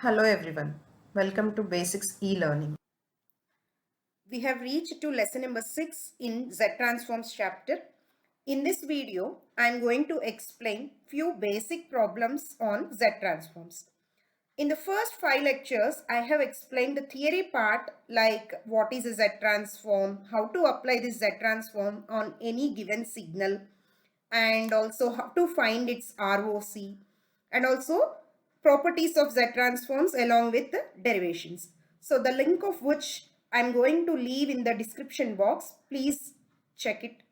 Hello everyone. Welcome to Basics e-learning. We have reached to lesson number 6 in Z transforms chapter. In this video, I am going to explain few basic problems on Z transforms. In the first 5 lectures, I have explained the theory part like what is a Z transform, how to apply this Z transform on any given signal, and also how to find its ROC, and also properties of Z transforms along with the derivations. So the link of which I'm going to leave in the description box. Please check it.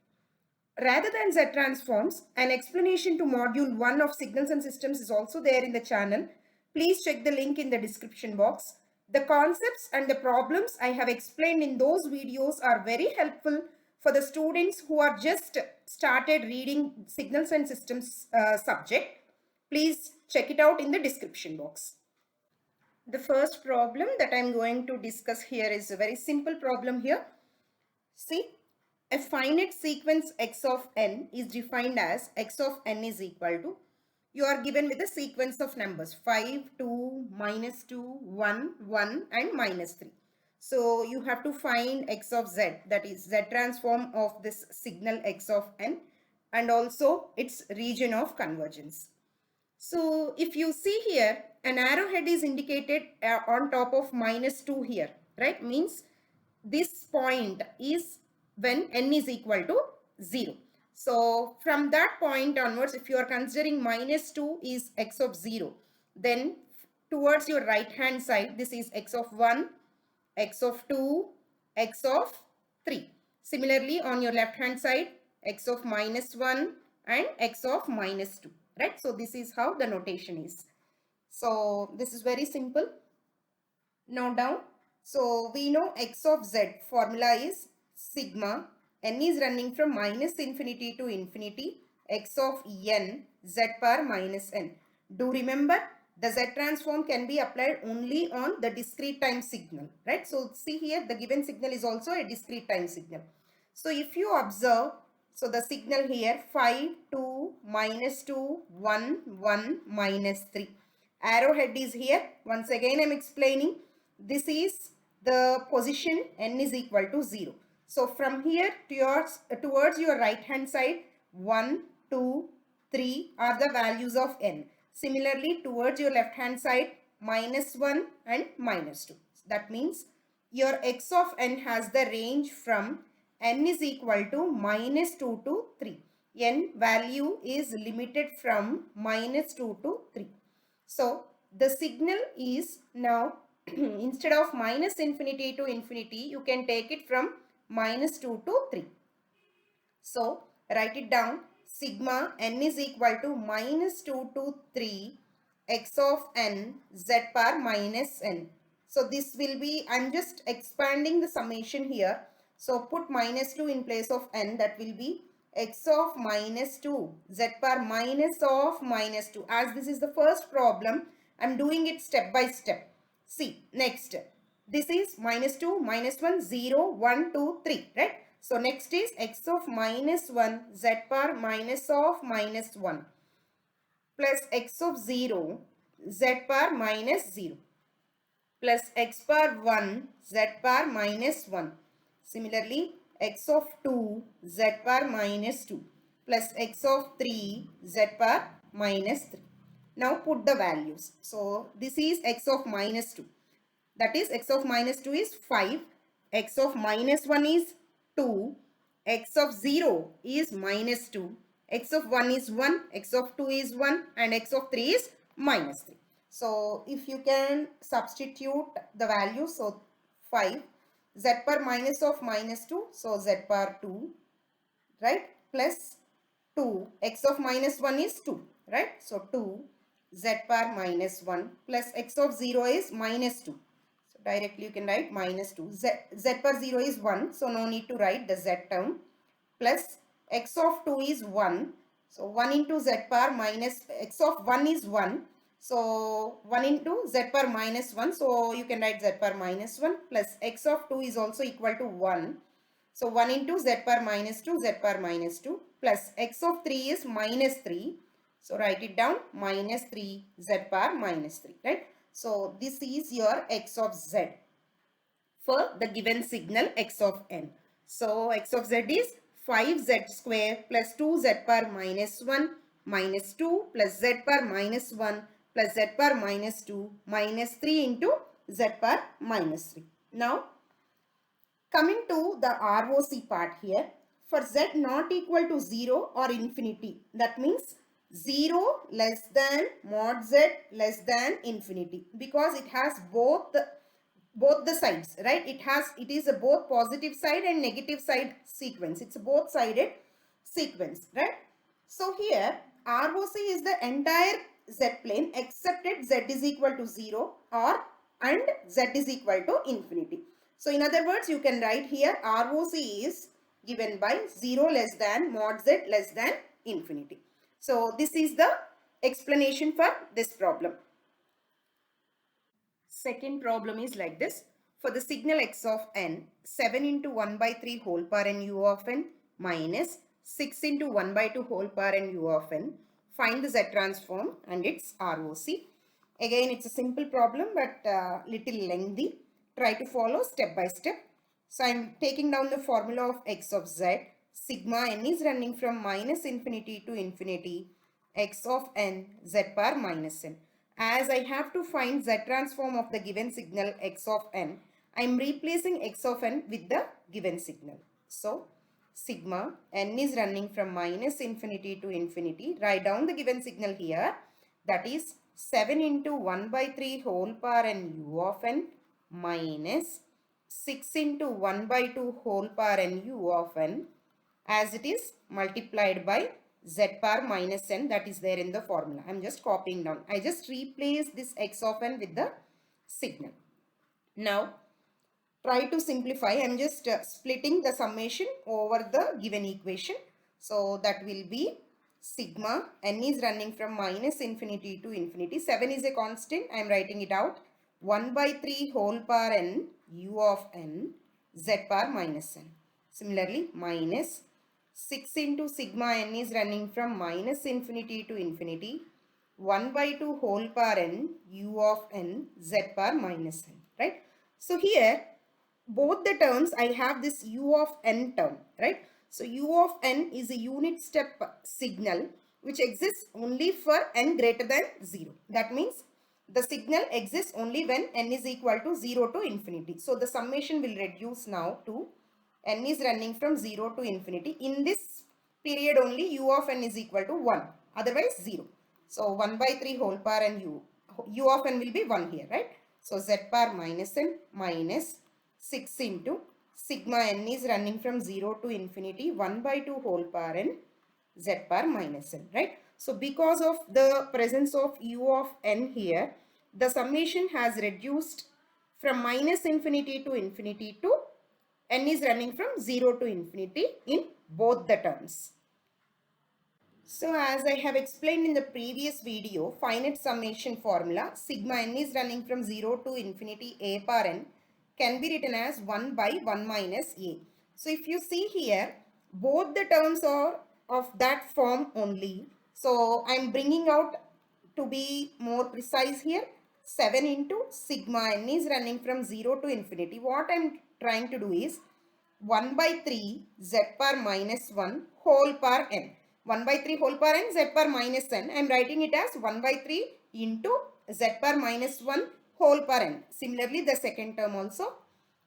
Rather than Z transforms, an explanation to module 1 of signals and systems is also there in the channel. Please check the link in the description box. The concepts and the problems I have explained in those videos are very helpful for the students who are just started reading signals and systems subject. Please check it out in the description box. The first problem that I'm going to discuss here is a very simple problem here. See, a finite sequence x of n is defined as x of n is equal to, you are given with a sequence of numbers 5, 2, -2, 1, 1 and -3. So you have to find x of z, that is z transform of this signal x of n, and also its region of convergence. So if you see here, an arrowhead is indicated on top of -2 here, right? Means this point is when n is equal to 0. So from that point onwards, if you are considering -2 is x of 0, then towards your right hand side, this is x of 1, x of 2, x of 3. Similarly, on your left hand side, x of -1 and x of -2, right? So this is how the notation is. So this is very simple. Note down. So we know x of z formula is sigma, n is running from -infinity to infinity, x of n, z power -n. Do remember, the z transform can be applied only on the discrete time signal, right? So see here, the given signal is also a discrete time signal. So if you observe, so the signal here 5, 2, -2, 1, 1, -3. Arrowhead is here. Once again I am explaining. This is the position n is equal to 0. So from here towards your right hand side, 1, 2, 3 are the values of n. Similarly, towards your left hand side, -1 and -2. That means your x of n has the range from n is equal to -2 to 3. N value is limited from -2 to 3. So the signal is now instead of -infinity to infinity, you can take it from -2 to 3. So write it down. Sigma n is equal to -2 to 3 x of n z power -n. So this will be, I'm just expanding the summation here. So put -2 in place of n, that will be x of -2 z power minus of -2. As this is the first problem, I'm doing it step by step. See, next, this is -2, -1, 0, 1, 2, 3, right? So next is x of -1 z power minus of -1 plus x of 0 z power -0 plus x power 1 z power -1. Similarly, x of 2 z power -2 plus x of 3 z power -3. Now put the values. So this is x of -2. That is x of -2 is 5. X of -1 is 2. X of 0 is -2. X of 1 is 1. X of 2 is 1. And x of 3 is -3. So if you can substitute the value, so 5. Z power minus of -2. So z power 2. Right? Plus 2. X of -1 is 2. Right? So 2. Z power -1 plus x of 0 is -2. Directly you can write -2. Z power 0 is 1. So no need to write the z term. Plus x of 2 is 1. So 1 into z power minus x of 1 is 1. So 1 into z power -1. So you can write z power -1 plus x of 2 is also equal to 1. So 1 into z power -2, z power -2 plus x of 3 is -3. So write it down, -3 z power -3, right? So this is your x of z for the given signal x of n. So x of z is 5z square plus 2z power minus 1 minus 2 plus z power minus 1 plus z power minus 2 minus 3 into z power minus 3. Now coming to the ROC part here, for z not equal to 0 or infinity, that means 0 less than mod z less than infinity, because it has both the sides, right? It is a both positive side and negative side sequence. It's a both sided sequence, right? So here ROC is the entire z plane excepted z is equal to 0 or and z is equal to infinity. So in other words, you can write here ROC is given by 0 less than mod z less than infinity. So this is the explanation for this problem. Second problem is like this. For the signal x of n, 7 into 1 by 3 whole power n u of n minus 6 into 1 by 2 whole power n u of n. Find the z transform and its ROC. Again, it's a simple problem but little lengthy. Try to follow step by step. So I'm taking down the formula of x of z. Sigma n is running from minus infinity to infinity. X of n z power minus n. As I have to find z transform of the given signal x of n, I am replacing x of n with the given signal. So, sigma n is running from minus infinity to infinity. Write down the given signal here. That is 7 into 1 by 3 whole power n u of n minus 6 into 1 by 2 whole power n u of n, as it is multiplied by z power minus n that is there in the formula. I am just copying down. I just replace this x of n with the signal. Now try to simplify. I am just splitting the summation over the given equation. So that will be sigma n is running from minus infinity to infinity. 7 is a constant. I am writing it out. 1 by 3 whole power n u of n z power minus n. Similarly, minus 6 into sigma n is running from minus infinity to infinity. 1 by 2 whole power n u of n z power minus n, right? So here both the terms I have this u of n term, right? So u of n is a unit step signal which exists only for n greater than 0. That means the signal exists only when n is equal to 0 to infinity. So the summation will reduce now to n is running from 0 to infinity. In this period only u of n is equal to 1, otherwise 0. So 1 by 3 whole power and u of n will be 1 here, right? So z power minus n minus 6 into sigma n is running from 0 to infinity 1 by 2 whole power n z power minus n, right? So because of the presence of u of n here, the summation has reduced from minus infinity to infinity to n is running from 0 to infinity in both the terms. So as I have explained in the previous video, finite summation formula, sigma n is running from 0 to infinity a power n can be written as 1 by 1 minus a. So if you see here, both the terms are of that form only. So I am bringing out to be more precise here. 7 into sigma n is running from 0 to infinity. What I am trying to do is 1 by 3 z power minus 1 whole power n. 1 by 3 whole power n z power minus n. I am writing it as 1 by 3 into z power minus 1 whole power n. Similarly, the second term also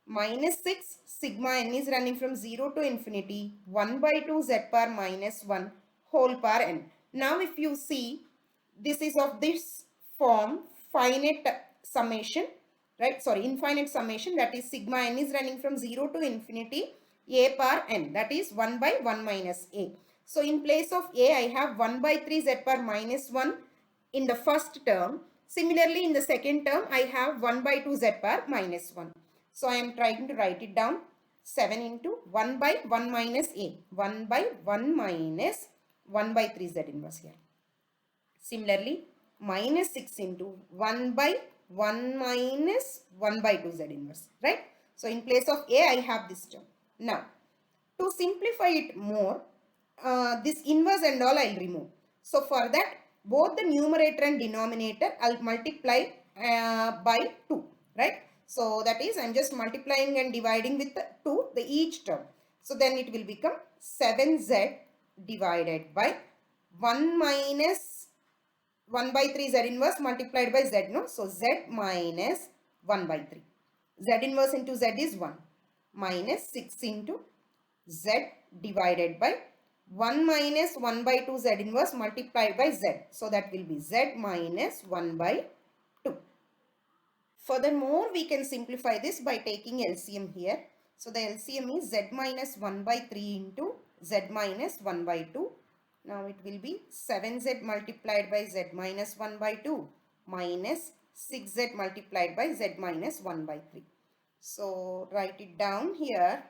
minus 6 sigma n is running from 0 to infinity 1 by 2 z power minus 1 whole power n. Now if you see, this is of this form finite summation, right? Sorry, infinite summation, that is sigma n is running from 0 to infinity a power n, that is 1 by 1 minus a. So in place of a, I have 1 by 3 z power minus 1 in the first term. Similarly, in the second term, I have 1 by 2 z power minus 1. So I am trying to write it down. 7 into 1 by 1 minus a. 1 by 1 minus 1 by 3 z inverse here. Similarly, minus 6 into 1 by 1 minus 1 by 2 z inverse, right? So in place of a, I have this term. Now, to simplify it more, this inverse and all I'll remove. So for that, both the numerator and denominator I'll multiply by 2, right? So that is, I'm just multiplying and dividing with 2 the each term. So then it will become 7z divided by 1 minus 1 by 3 z inverse multiplied by z, no? So z minus 1 by 3. Z inverse into z is 1 minus 6 into z divided by 1 minus 1 by 2 z inverse multiplied by z. So that will be z minus 1 by 2. Furthermore, we can simplify this by taking LCM here. So the LCM is z minus 1 by 3 into z minus 1 by 2. Now it will be 7z multiplied by z minus 1 by 2 minus 6z multiplied by z minus 1 by 3. So write it down here.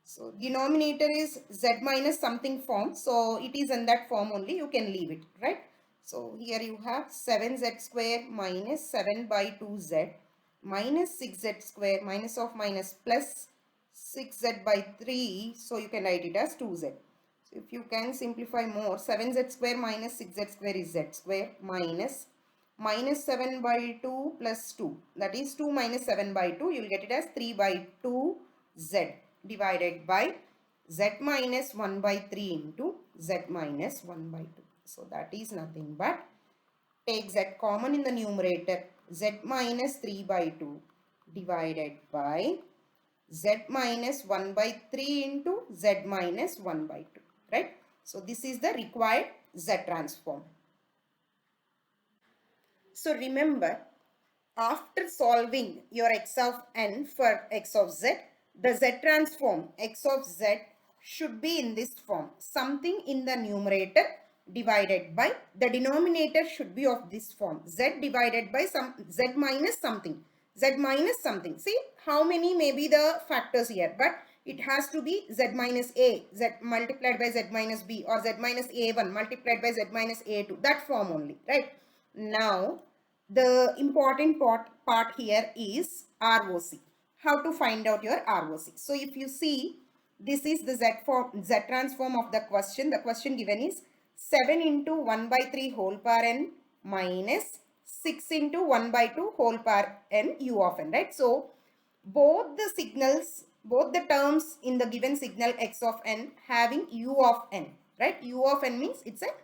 So denominator is z minus something form. So it is in that form only. You can leave it, right? So here you have 7z square minus 7 by 2z minus 6z square minus of minus plus 6z by 3. So you can write it as 2z. So if you can simplify more, 7z square minus 6z square is z square minus 7 by 2 plus 2. That is 2 minus 7 by 2. You will get it as 3 by 2z divided by z minus 1 by 3 into z minus 1 by 2. So that is nothing but, take z common in the numerator, z minus 3 by 2 divided by z minus 1 by 3 into z minus 1 by 2, right? So this is the required z transform. So remember, after solving your x of n for x of z, the z transform x of z should be in this form. Something in the numerator divided by the denominator should be of this form. Z divided by some z minus something. Z minus something. See how many may be the factors here, but it has to be z minus a, z multiplied by z minus b, or z minus a1 multiplied by z minus a2. That form only, right? Now the important part here is ROC. How to find out your ROC? So if you see, this is the Z transform of the question. The question given is 7 into 1 by 3 whole power n minus 6 into 1 by 2 whole power n u of n, right? So both the signals, both the terms in the given signal x of n having u of n, right? U of n means it's a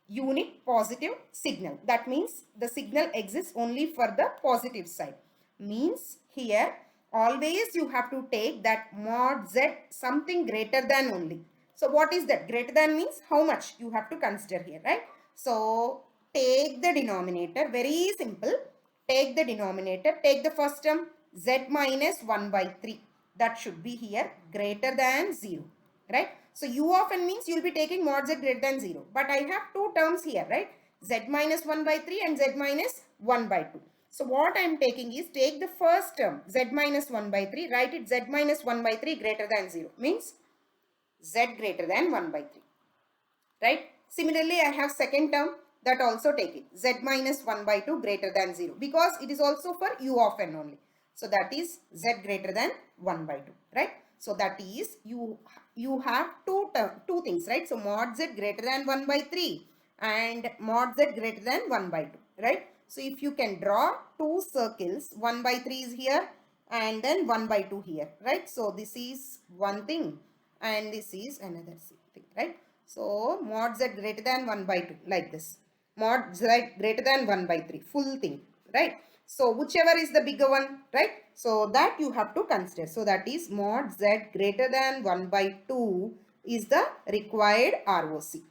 unit positive signal. That means the signal exists only for the positive side. Means here always you have to take that mod z something greater than only. So what is that? Greater than means how much you have to consider here, right? So take the denominator, very simple. Take the denominator, take the first term z minus 1 by 3. That should be here greater than 0, right? So u of n means you will be taking mod z greater than 0. But I have two terms here, right? Z minus 1 by 3 and z minus 1 by 2. So what I am taking is, take the first term z minus 1 by 3, write it z minus 1 by 3 greater than 0. Means z greater than 1 by 3. Right? Similarly, I have second term, that also take it. Z minus 1 by 2 greater than 0. Because it is also for u of n only. So that is z greater than 1 by 2. Right? So that is, you have two things, right? So mod z greater than 1 by 3 and mod z greater than 1 by 2, right? So if you can draw two circles, 1 by 3 is here and then 1 by 2 here, right? So this is one thing and this is another thing, right? So mod z greater than 1 by 2, like this. Mod z greater than 1 by 3, full thing, right? So whichever is the bigger one, right? So that you have to consider. So that is mod z greater than 1 by 2 is the required ROC.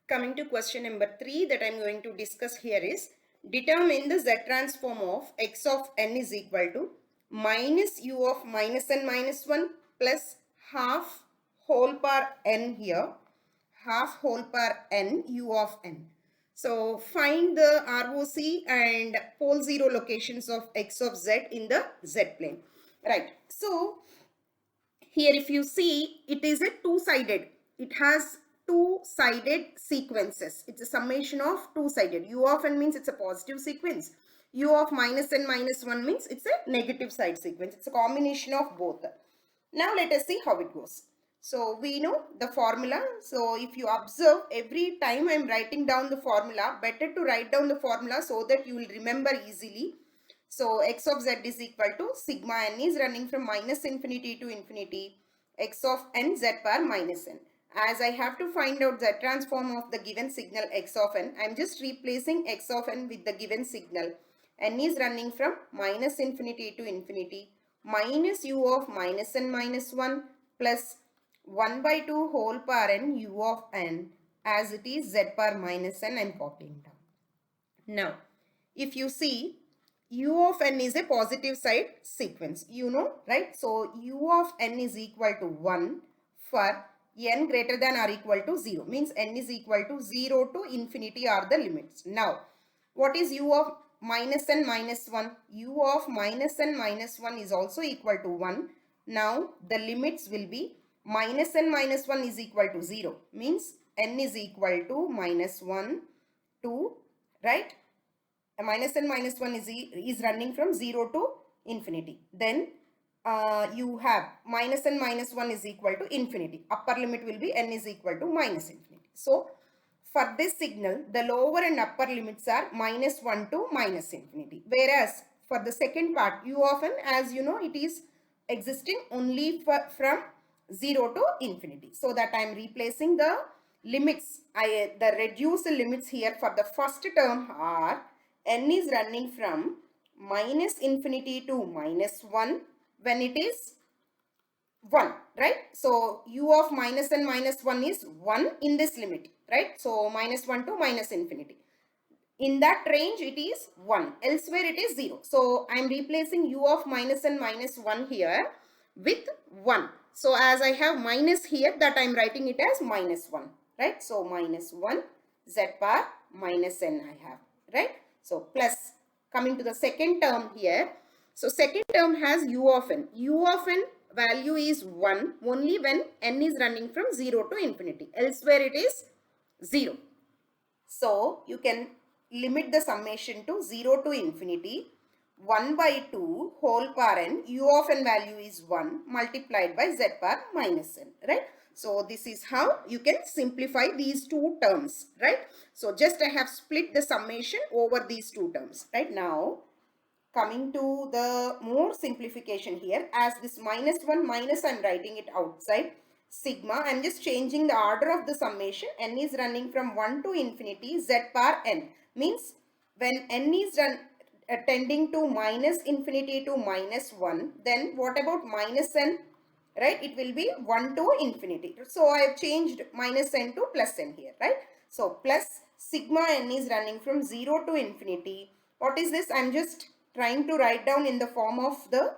Coming to question number 3 that I am going to discuss here is, determine the Z transform of x of n is equal to minus u of minus n minus 1 plus half whole power n here, half whole power n u of n. So find the ROC and pole 0 locations of x of z in the z plane. Right. So here if you see, it is a two-sided. It has two-sided sequences. It's a summation of two-sided. U of n means it's a positive sequence. U of minus n minus 1 means it's a negative side sequence. It's a combination of both. Now let us see how it goes. So we know the formula. So if you observe, every time I'm writing down the formula, better to write down the formula so that you will remember easily. So x of z is equal to sigma n is running from minus infinity to infinity, x of n z power minus n. As I have to find out the transform of the given signal x of n, I'm just replacing x of n with the given signal. N is running from minus infinity to infinity, minus u of minus n minus 1 plus 1 by 2 whole power n u of n, as it is z power minus n. I'm copying down. Now, if you see, u of n is a positive side sequence, you know, right? So, u of n is equal to 1 for n greater than or equal to 0. Means n is equal to 0 to infinity are the limits. Now, what is u of minus n minus 1? U of minus n minus 1 is also equal to 1. Now, the limits will be minus n minus 1 is equal to 0. Means n is equal to minus 1 to, right? A minus n minus 1 is running from 0 to infinity. Then you have minus n minus 1 is equal to infinity. Upper limit will be n is equal to minus infinity. So, for this signal, the lower and upper limits are minus 1 to minus infinity. Whereas, for the second part, u of n, as you know, it is existing only from 0 to infinity. So, that I am replacing the limits. The reduced limits here for the first term are n is running from minus infinity to minus 1 when it is 1, right? So, u of minus n minus 1 is 1 in this limit, right? So, minus 1 to minus infinity. In that range, it is 1. Elsewhere, it is 0. So, I am replacing u of minus n minus 1 here with 1. So, as I have minus here, that I am writing it as minus 1, right? So, minus 1 z power minus n I have, right? So, plus coming to the second term here. So, second term has u of n. U of n value is 1 only when n is running from 0 to infinity. Elsewhere, it is 0. So, you can limit the summation to 0 to infinity. 1 by 2 whole power n, u of n value is 1 multiplied by z power minus n, right? So, this is how you can simplify these two terms, right? So, just I have split the summation over these two terms, right? Now, coming to the more simplification here, as this minus 1 minus, I am writing it outside. Sigma, I am just changing the order of the summation. N is running from 1 to infinity, z power n. Means when n is tending to minus infinity to minus 1, then what about minus n? Right, it will be 1 to infinity. So, I have changed minus n to plus n here, right? So, plus sigma n is running from 0 to infinity. What is this? I am just trying to write down in the form of the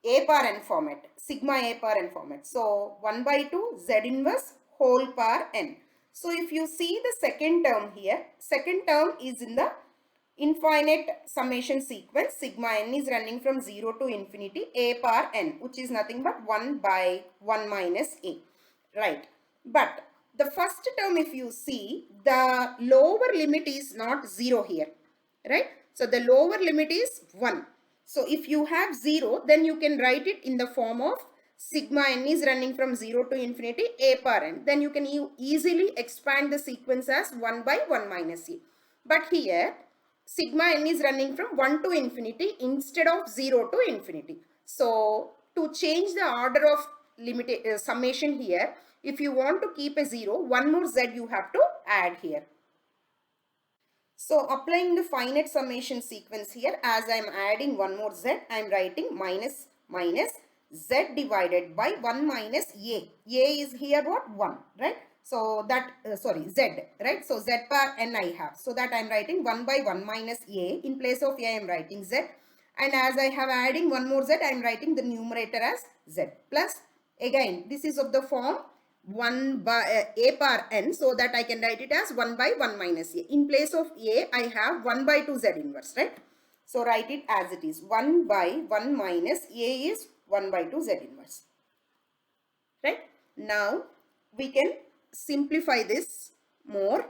a power n format, sigma a power n format. So, 1 by 2 z inverse whole power n. So, if you see the second term here, second term is in the infinite summation sequence. Sigma n is running from 0 to infinity a power n, which is nothing but 1 by 1 minus a, right? But the first term, if you see, the lower limit is not 0 here, right? So, the lower limit is 1. So, if you have 0, then you can write it in the form of sigma n is running from 0 to infinity a power n. Then you can easily expand the sequence as 1 by 1 minus a. But here, sigma n is running from 1 to infinity instead of 0 to infinity. So, to change the order of limit summation here, if you want to keep a 0, one more z you have to add here. So, applying the finite summation sequence here, as I am adding one more z, I am writing minus minus z divided by 1 minus a. A is here what? 1, right? So, that, z, right? So, z power n I have. So, that I am writing 1 by 1 minus a. In place of a, I am writing z. And as I have adding one more z, I am writing the numerator as z. Plus, again, this is of the form 1 by a power n, so that I can write it as 1 by 1 minus a. In place of a, I have 1 by 2 z inverse, right? So, write it as it is. 1 by 1 minus a is 1 by 2 z inverse, right? Now, we can simplify this more.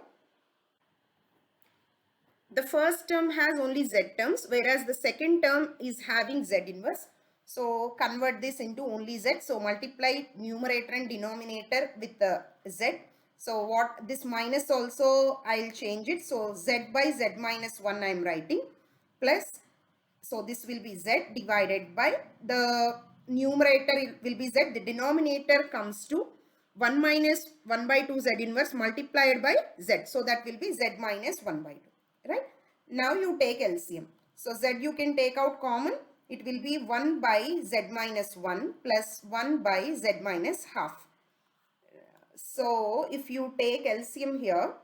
The first term has only z terms, whereas the second term is having z inverse. So convert this into only z. So multiply numerator and denominator with the z. So what this minus also I'll change it. So z by z minus 1 I'm writing plus, so this will be z divided by the numerator will be z. The denominator comes to 1 minus 1 by 2 z inverse multiplied by z. So that will be z minus 1 by 2. Right? Now you take LCM. So z you can take out common. It will be 1 by z minus 1 plus 1 by z minus half. So if you take LCM here,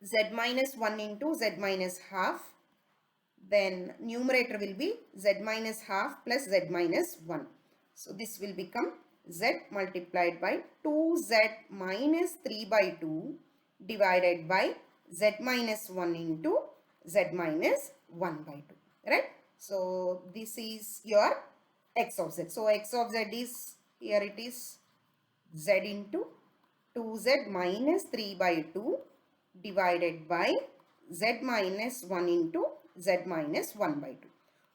z minus 1 into z minus half, then numerator will be z minus half plus z minus 1. So this will become z multiplied by 2z minus 3 by 2 divided by z minus 1 into z minus 1 by 2. Right? So this is your x of z. So x of z is, here it is z into 2z minus 3 by 2 divided by z minus 1 into z minus 1 by 2.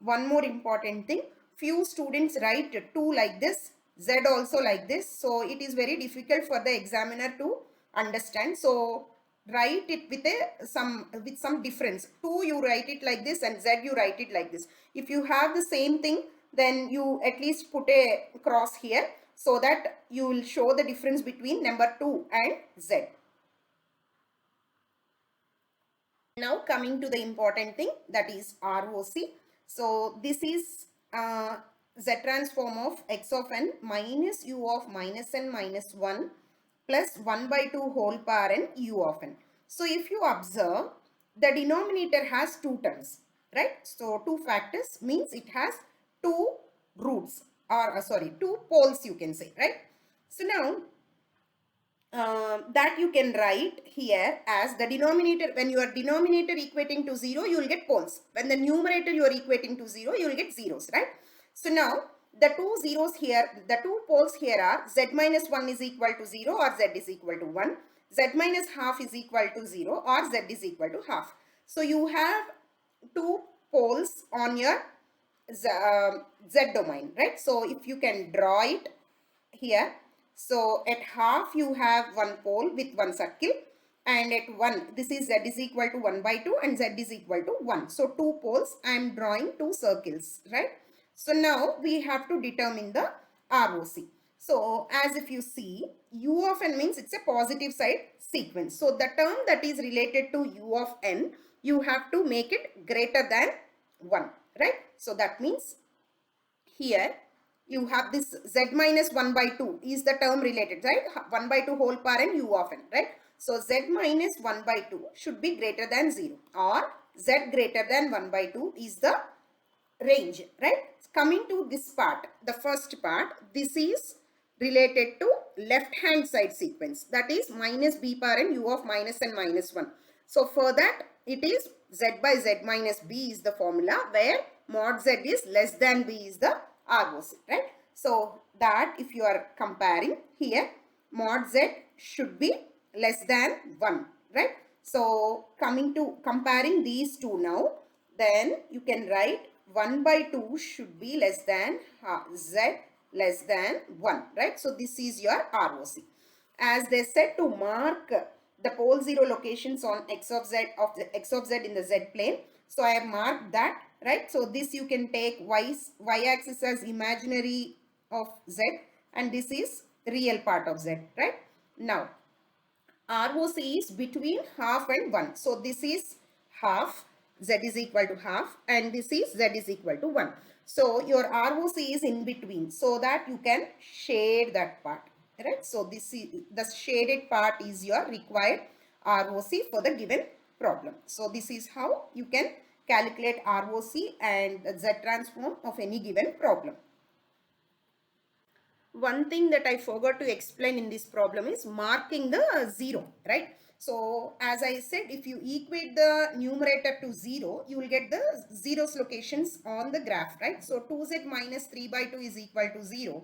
One more important thing, few students write 2 like this, z also like this. So it is very difficult for the examiner to understand. So write it with some difference. 2 you write it like this and z you write it like this. If you have the same thing, then you at least put a cross here so that you will show the difference between number 2 and z. Now coming to the important thing, that is ROC. So this is z transform of x of n minus u of minus n minus 1 plus 1 by 2 whole power n u of n. So if you observe, the denominator has two terms, right? So two factors means it has two roots, or two poles you can say, right? So now that you can write here as the denominator. When your denominator equating to 0, you will get poles. When the numerator you are equating to 0, you will get zeros, right? So now the two zeros here, the two poles here are z minus 1 is equal to 0 or z is equal to 1, z minus half is equal to 0 or z is equal to half. So you have two poles on your z domain, right? So if you can draw it here, so at half you have one pole with one circle, and at 1 this is z is equal to 1 by 2 and z is equal to 1. So two poles, I am drawing two circles, right? So now we have to determine the ROC. So as if you see, u of n means it's a positive side sequence. So the term that is related to u of n, you have to make it greater than 1, right? So that means here you have this z minus 1 by 2 is the term related, right? 1 by 2 whole power and u of n, right? So z minus 1 by 2 should be greater than 0, or z greater than 1 by 2 is the range, right? Coming to this part, the first part, this is related to left hand side sequence, that is minus b power n u of minus n minus 1. So for that, it is z by z minus b is the formula, where mod z is less than b is the ROC, right? So that if you are comparing here, mod z should be less than 1, right? So coming to comparing these two now, then you can write 1 by 2 should be less than z less than 1, right? So this is your ROC. As they said to mark the pole 0 locations on x of z in the z plane. So I have marked that, right? So this you can take y axis as imaginary of z, and this is real part of z, right? Now ROC is between half and 1. So this is half, z is equal to half, and this is z is equal to 1. So your ROC is in between, so that you can shade that part, right? So this is the shaded part is your required ROC for the given problem. So this is how you can calculate ROC and the Z transform of any given problem. One thing that I forgot to explain in this problem is marking the 0, right? So as I said, if you equate the numerator to 0, you will get the zeros locations on the graph, right? So 2z minus 3 by 2 is equal to 0.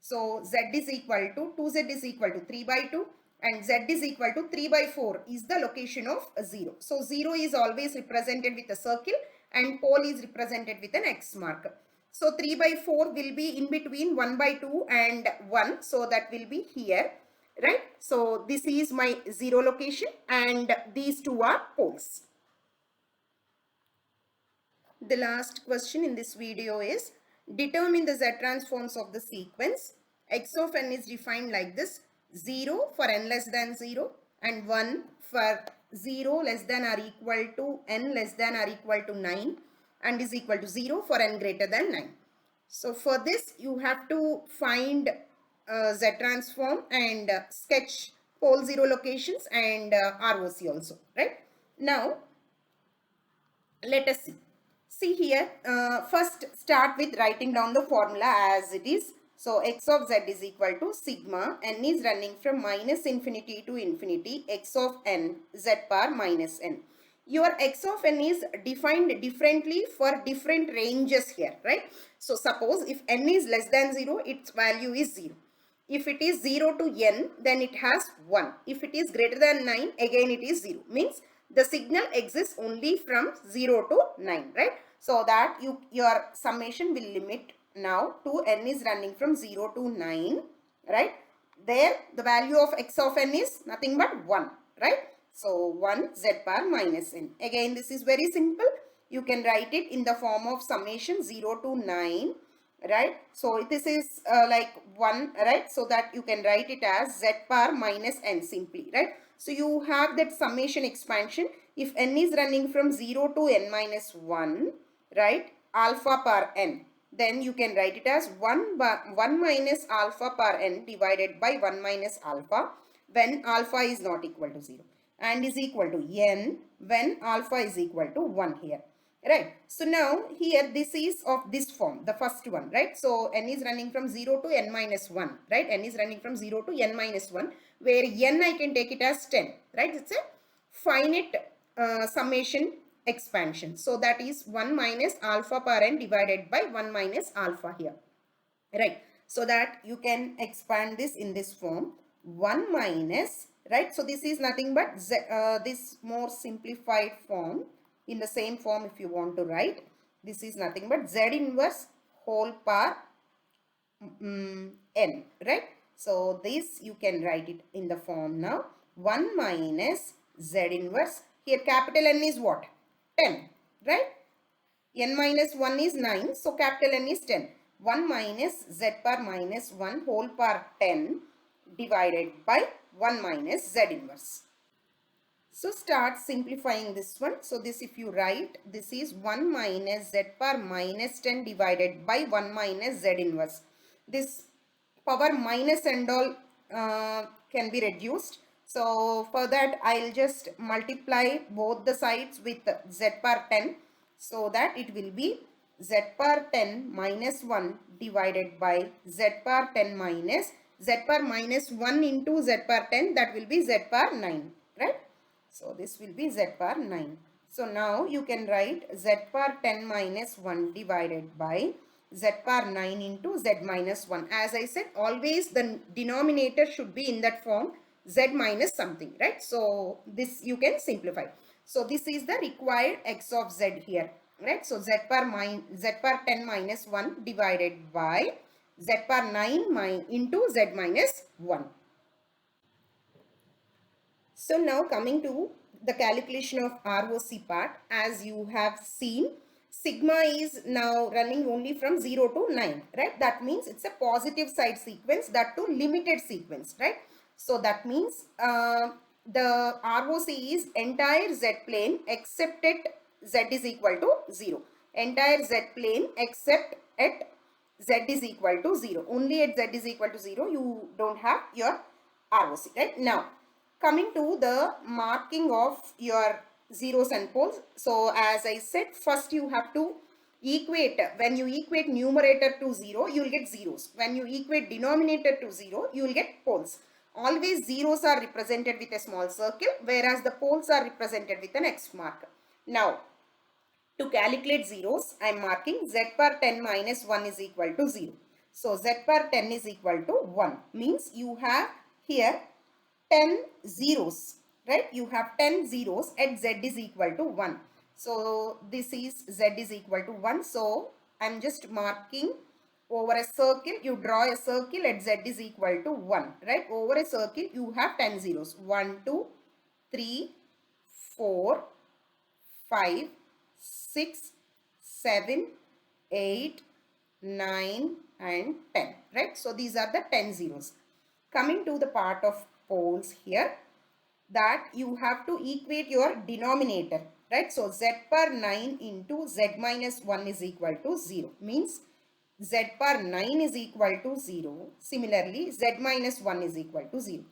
So z is equal to 2z is equal to 3 by 2, and z is equal to 3 by 4 is the location of 0. So 0 is always represented with a circle and pole is represented with an X mark. So 3 by 4 will be in between 1 by 2 and 1. So that will be here, right? So this is my 0 location and these two are poles. The last question in this video is determine the Z transforms of the sequence. X of n is defined like this: 0 for n less than 0 and 1 for 0 less than or equal to n less than or equal to 9 and is equal to 0 for n greater than 9. So for this you have to find Z transform and sketch pole 0 locations and ROC also, right? Now let us see. See here, first start with writing down the formula as it is. So x of z is equal to sigma n is running from minus infinity to infinity x of n z power minus n. Your x of n is defined differently for different ranges here, right? So suppose if n is less than 0, its value is 0. If it is 0 to n, then it has 1. If it is greater than 9, again it is 0. Means the signal exists only from 0 to 9, right? So that your summation will limit now to n is running from 0 to 9, right? There the value of x of n is nothing but 1, right? So 1 z power minus n. Again this is very simple. You can write it in the form of summation 0 to 9, right? So this is like 1, right? So that you can write it as z power minus n simply, right? So you have that summation expansion. If n is running from 0 to n minus 1, right, alpha per n, then you can write it as 1 minus alpha per n divided by 1 minus alpha when alpha is not equal to 0 and is equal to n when alpha is equal to 1 here. Right. So now here this is of this form, the first one, right? So n is running from 0 to n minus 1, right? N is running from 0 to n minus 1, where n I can take it as 10, right? It's a finite summation expansion. So that is 1 minus alpha per n divided by 1 minus alpha here, right? So that you can expand this in this form, 1 minus, right? So this is nothing but this more simplified form. In the same form, if you want to write, this is nothing but z inverse whole power n, right? So this you can write it in the form now, 1 minus z inverse. Here capital N is what? 10, right? N minus 1 is 9, so capital N is 10. 1 minus z power minus 1 whole power 10 divided by 1 minus z inverse. So start simplifying this one. So this if you write, this is 1 minus z power minus 10 divided by 1 minus z inverse. This power minus and all can be reduced. So for that I'll just multiply both the sides with z power 10. So that it will be z power 10 minus 1 divided by z power 10 minus z power minus 1 into z power 10, that will be z power 9, right? So this will be z power 9. So now you can write z power 10 minus 1 divided by z power 9 into z minus 1. As I said, always the denominator should be in that form, z minus something, right? So this you can simplify. So this is the required x of z here, right? So z power 10 minus 1 divided by z power 9 into z minus 1. So now coming to the calculation of ROC part, as you have seen, sigma is now running only from 0 to 9, right? That means it's a positive side sequence, that too limited sequence, right? So that means the ROC is entire Z plane except at Z is equal to 0. Entire Z plane except at Z is equal to 0. Only at Z is equal to 0 you don't have your ROC, right? Now coming to the marking of your zeros and poles. So as I said, first you have to equate. When you equate numerator to 0, you will get zeros. When you equate denominator to 0, you will get poles. Always zeros are represented with a small circle, whereas the poles are represented with an X mark. Now to calculate zeros, I am marking z power 10 minus 1 is equal to 0. So z power 10 is equal to 1. Means you have here 10 zeros, right? You have 10 zeros at z is equal to 1. So this is z is equal to 1. So I'm just marking over a circle. You draw a circle at z is equal to 1, right? Over a circle, you have 10 zeros. 1, 2, 3, 4, 5, 6, 7, 8, 9 and 10, right? So these are the 10 zeros. Coming to the part of poles here, that you have to equate your denominator, right? So z power 9 into z minus 1 is equal to 0, means z power 9 is equal to 0. Similarly, z minus 1 is equal to 0.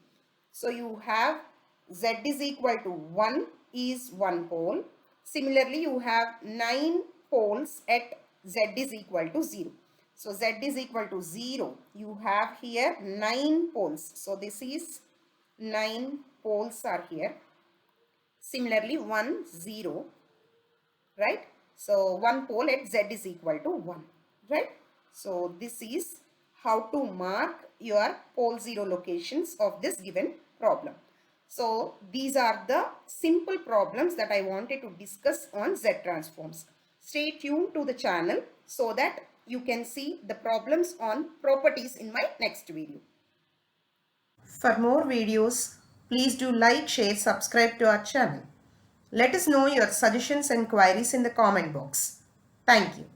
So you have z is equal to 1 is one pole. Similarly, you have 9 poles at z is equal to 0. So z is equal to 0. You have here 9 poles. So this is 9 poles are here. Similarly, 1, 0, right? So one pole at z is equal to 1, right? So this is how to mark your pole 0 locations of this given problem. So these are the simple problems that I wanted to discuss on Z transforms. Stay tuned to the channel so that you can see the problems on properties in my next video. For more videos, please do like, share, subscribe to our channel. Let us know your suggestions and queries in the comment box. Thank you.